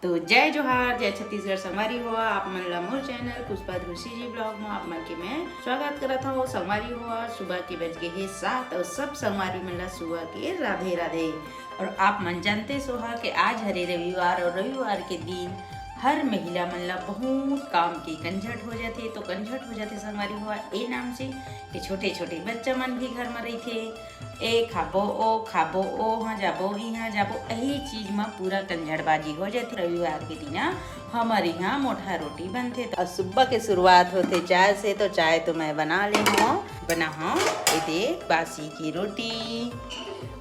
तो जय जोहार, जय छत्तीसगढ़। संगवारी हुआ आप मन ला मोर चैनल पुष्पा धुरसी जी ब्लॉग में आप मन के मैं स्वागत करत हूँ। संगवारी हुआ सुबह के बज गए है 7 और सब संगवारी मन ला सुबह के राधे राधे। और आप मन जानते सोहा कि आज हरे रविवार और रविवार के दिन हर महिला मन ला बहुत काम के कंझट हो जाते। तो कंझट हो जाते संगवारी हुआ ए नाम से कि छोटे छोटे बच्चा मन भी घर में रहते। ए खाबो ओ हाँ जाबो यहाँ जाबो यही चीज में पूरा कंझड़बाजी हो जाती। रविवार के दिन हमारे यहाँ मोटा रोटी बनते। तो सुबह के शुरुआत होते चाय से। तो चाय तो मैं बना ये देख बासी की रोटी।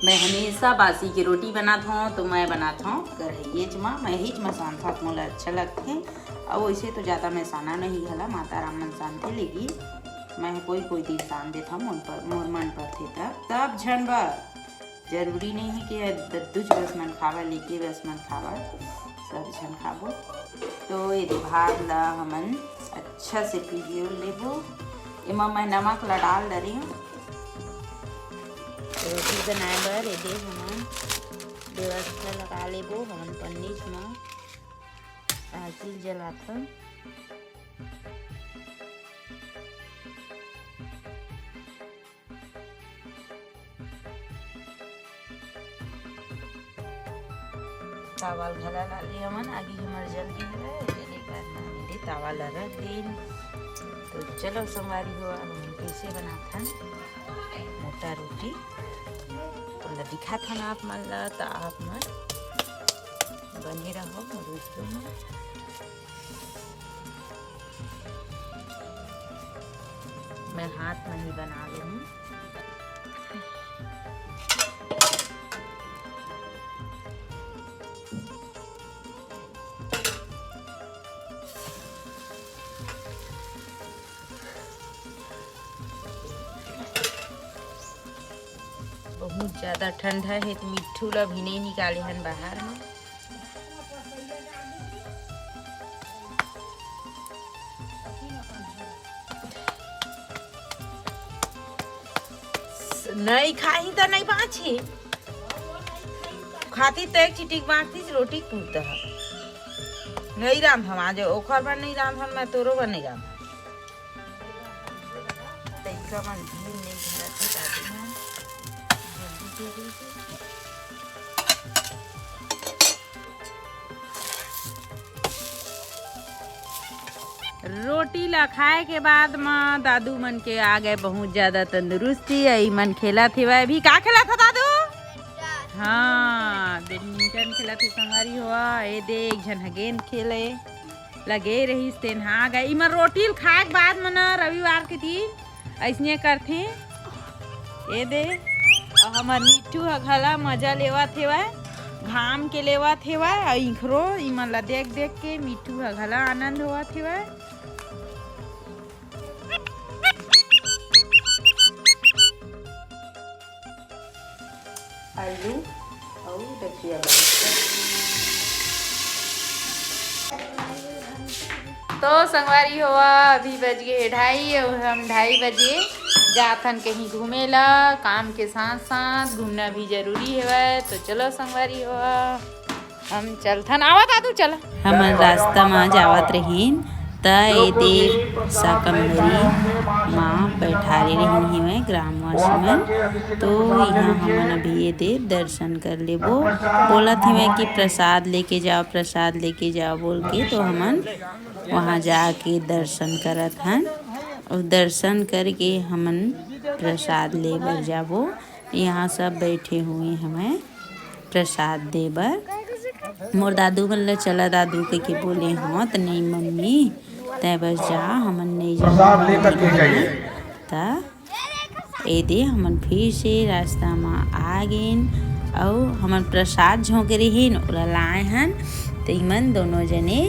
मैं हमेशा बासी की रोटी बनाता हूँ। तो मैं बनाता हूँ मैं ही सानथात मोला अच्छा लगते। और वैसे तो ज़्यादा मैं साना नहीं घला, माता राम मन सानते, लेकिन मैं कोई दिन सान देता हूँ मोर मन पर थे तब झन जरूरी नहीं है कि दद्दुज बस मन खावा लेके बस मन खावा, सब झन खाबो। तो ये भात ला हमन अच्छा से पीजियो लेबो। एमा मैं नमक ला डाल दरी हूँ। रोटी बनाए बर ये हमन व्यवस्था लगा लेबो। हमन पन्नीस में आँच जलाथन। तावाल घला डाली हमन आगे हमार जल्दी है जले करना तावाल रख दिन। तो चलो संगवारी हो हम कैसे बनाथन मोटा रोटी तो दिखा था आप मन ला। तो आप मन बने रहो दोस्तों में। मैं हाथ में ही बना लूँ। बहुत ज़्यादा ठंडा है तो मिट्ठू ला भी नहीं निकाले हन बाहर में। नहीं खाही तो नहीं बाछी खाती तो एक चिटिक बाँचती रोटी कूदता है। नहीं राम हम आज ओखर पर नहीं राम हम मैं तोरो पर नहीं राम मन भी नहीं रोटी ला खाए के बाद माँ दादू मन के आ गए बहुत ज्यादा तंदुरुस्ती। आई मन खेला थे वह भी का खेला था दादू? हाँ बैडमिंटन खेला थे संगवारी हुआ। ये देख झन गेंद खेले लगे रही तेन हाँ गए। इमन रोटी खाए के बाद मन रविवार के दिन ऐसने करथे। ये दे हमार मिट्टू घला मजा लेवा थे वह घाम के लेवा थे वह इखरो इमन ला देख देख के मिट्टू घला आनंद हुआ थे वह। आलू और दक्षिया तो संगवारी हुआ अभी बज गए 2:30 और हम 2:30 बजे जाथन कहीं घूमे ला। काम के साथ साथ घूमना भी जरूरी है। तो चलो संगवारी हुआ हम चलथन आवत आदू चल। हम रास्ता में जावत रहीन त ए देव साकम्बरी माँ बैठारे रही हुए ग्रामवासी में। तो यहाँ हमन अभी ये देव दर्शन कर लेबो। बोलत हुए कि प्रसाद लेके जाओ बोल के। तो हमन वहाँ जाके दर्शन करत हन और दर्शन करके हमन प्रसाद लेबर जाबो। यहाँ सब बैठे हुए हमें प्रसाद देबर। मोर दादू मन ला चला दादू के बोले हाँ तो नहीं मम्मी तय बस जा हमन नहीं जा। ए दे हमन फिर से रास्ता में आ गेन और हमन प्रसाद झोंक रहीन ओला लाए हन। तो इमन दोनों जने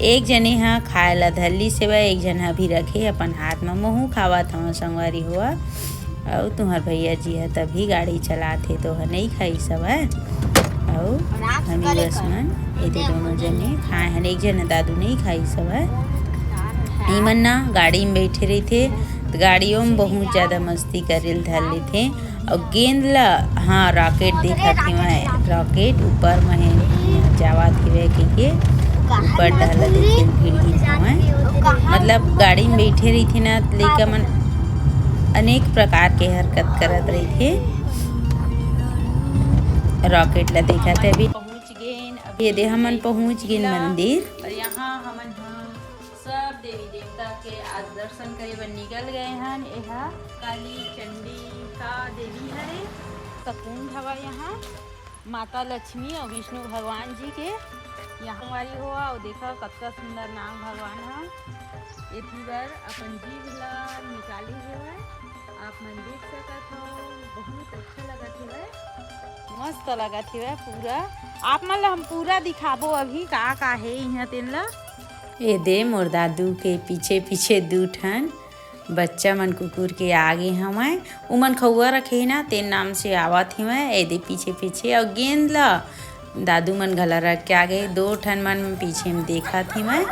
एक जने हाँ खाए ला धरली से वह एक जन भी रखे अपन हाथ में महू खावत हूँ संगवारी हुआ। और तुम्हार भैया जी है तभी गाड़ी चलाते तो नहीं खाई सब है। और हम बस मन ये दोनों जने खाए हन। एक जन दादू नहीं खाई सब है। इमन ना गाड़ी में बैठे रही थे तो गाड़ियों में बहुत ज़्यादा मस्ती करेल धर ले थे। और गेंद ला हाँ रॉकेट देखा थी मैं रॉकेट ऊपर में जावत हिवे के ऊपर डाला देखे भीड़ मतलब गाड़ी में बैठे रही थी ना लइका मन अनेक प्रकार के हरकत करत रही थे। रॉकेट ला देखा थे अभी पहुँच गए। ये दे हमन पहुँच गए मंदिर और यहाँ हमन सब देवी देवता के आज दर्शन करे बर निकल गए हन। यहाँ काली चंडी का देवी हरे कुंड हवा यहाँ माता लक्ष्मी और विष्णु भगवान जी के यहाँ वाली हुआ और देखा कतका सुंदर नाम भगवान है। एथी बर अपन जीव ला निकाली हुआ आप मन देख सकत हो। बहुत अच्छा लगत है, मस्त लगत है पूरा। आप मन ला हम पूरा दिखाबो अभी का है यहाँ तेन ला। ये दे मोर दादू के पीछे पीछे दू ठन बच्चा मन कुकुर के आगे हमें उमन खौआ रखे ना तेन नाम से आवत हिमें। ए दे पीछे पीछे और गेंद ला दादू मन घला रख के आगे दो ठन मन पीछे में देखा थी मैं।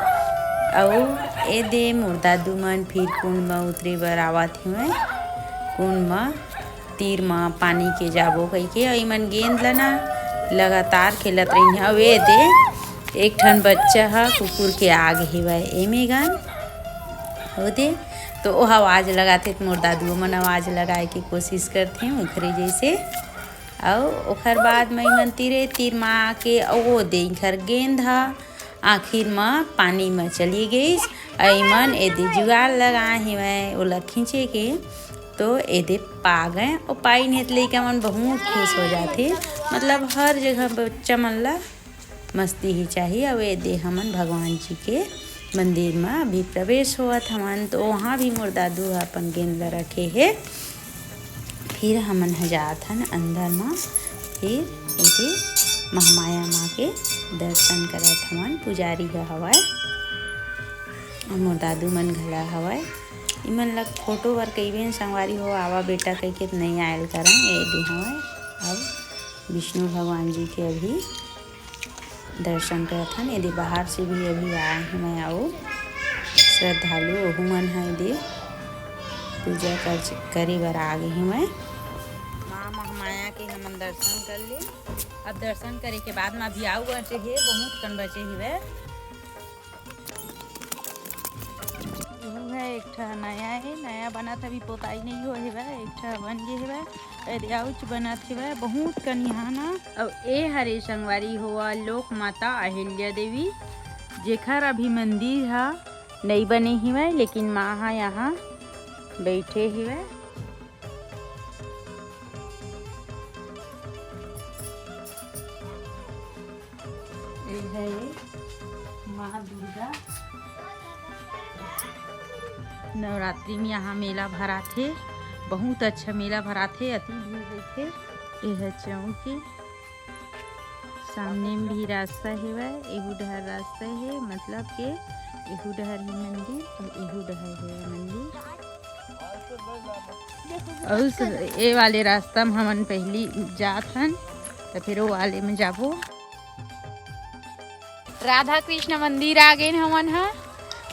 और ए दे मोर दादू मन फिर कुंड में उतरे बर आवत हिमें। कुंड में तीर में पानी के जाबो कही के और मन गेंद ला ना लगातार खेलत रही है। अब ए दे एक ठन बच्चा है कुकुर के आगे हिवे एमे गन होते तो वो आवाज़ लगाते तो मोर दादू मन आवाज़ लगाए के कोशिश करते हैं उखरे जैसे। और ओखर बाद मैं मन तीर माँ के वो देखर गेंद है आखिर में पानी में चली गई। मन एदे जुगाड़ लगाए हिवे ओला खींचे के तो एदे पा गए और पाई नहीं लइका मन बहुत खुश हो जाते। मतलब हर जगह बच्चा मन ला मस्ती ही चाहिए। अब एदे हमन भगवान जी के मंदिर में अभी प्रवेश होवत हमन तो वहाँ भी मोर दादू अपन गेंद ला रखे है। फिर हमन जात हन अंदर में फिर एदे महामाया माँ के दर्शन करत हमन। पुजारी हवय मोर दादू मन घला हवय। इमन लग फोटो बर कई बेन संगवारी हो आवा बेटा कह के नहीं आयल करा एदे हवय। अब विष्णु भगवान जी के अभी दर्शन करत हन। यदि बाहर से भी अभी आए हैं मैं आओ श्रद्धालु ओहू मन है यदि पूजा करे बर आ गए हैं। मैं माँ महामाया के हमन दर्शन कर ले। अब दर्शन करे के बाद में अभी आऊ बचे है बहुत कन बचे हुए है। एक ठा नया है नया बना था अभी पोताई नहीं हो है एक ठा बन गए है आउच बनत है बहुत कन यहाँ ना। अब ए हरे संगवारी हुआ लोक माता अहिल्या देवी जेखर अभी मंदिर है नहीं बने हुए लेकिन माँ हा यहाँ बैठे हुए। है माँ दुर्गा नवरात्रि में यहाँ मेला भरा थे बहुत अच्छा मेला भरा थे अति भीड़ रही थे। यह चौकी सामने में भी रास्ता है एहू डहर रास्ता है मतलब के एहू डहर ही मंदिर और एहू डहर है मंदिर। और ये वाले रास्ता में हमन पहली जात हन तो फिर वो वाले में जाबो। राधा कृष्ण मंदिर आ गए हमन हा।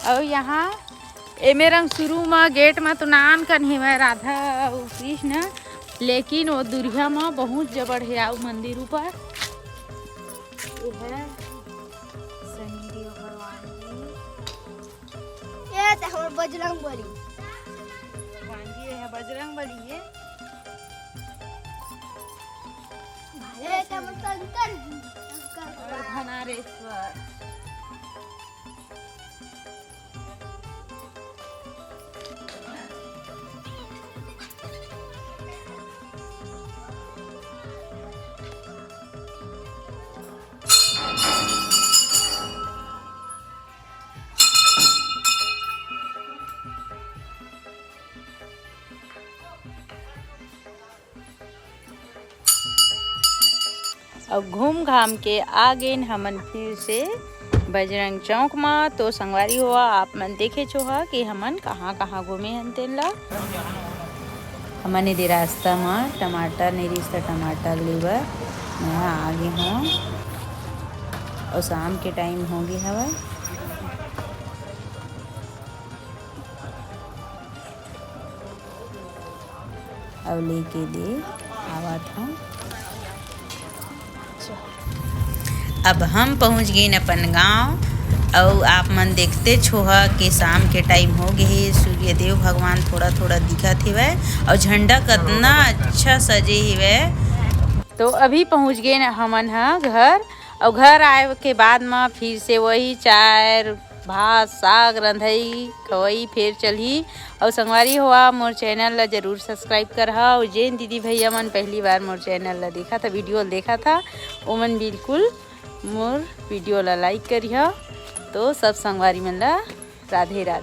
और यहाँ एमे रंग शुरू में गेट में तो नान कन है राधा और कृष्ण लेकिन वो दुर्गा में बहुत जबड़ है आउ मंदिर ऊपर है शनिदेव भगवान जी। ये तो बजरंगबली भगवान जी है बजरंगबली है। ये तो शंकर और धनारेश्वर और घूम घाम के आ गए हमन फिर से बजरंग चौक में। तो संगवारी हुआ आप मन देखे छोहा कि हमन कहाँ कहाँ घूमे हन तेन ला। हमन यदि रास्ता में टमाटर नहीं रिश्ता टमाटर लेबर मैं आगे हूँ और शाम के टाइम हो गए हवा। और लेके दे आवत हूँ। अब हम पहुंच गए अपन गांव और आप मन देखते छोहा कि शाम के टाइम हो गए हे। सूर्यदेव भगवान थोड़ा थोड़ा दिखत हेवे और झंडा कितना अच्छा सजे हेवे। तो अभी पहुंच गए हमन ह घर और घर आए के बाद में फिर से वही चाय भात साग रंधई खवई फिर चलही। और संगवारी हुआ मोर चैनल ला जरूर सब्सक्राइब करहा। और जैन दीदी भैया मन पहली बार मोर चैनल ला देखा था वीडियो देखा था ओमन बिल्कुल मोर वीडियो ला लाइक करिहा। तो सब संगवारी मन ला राधे राधे।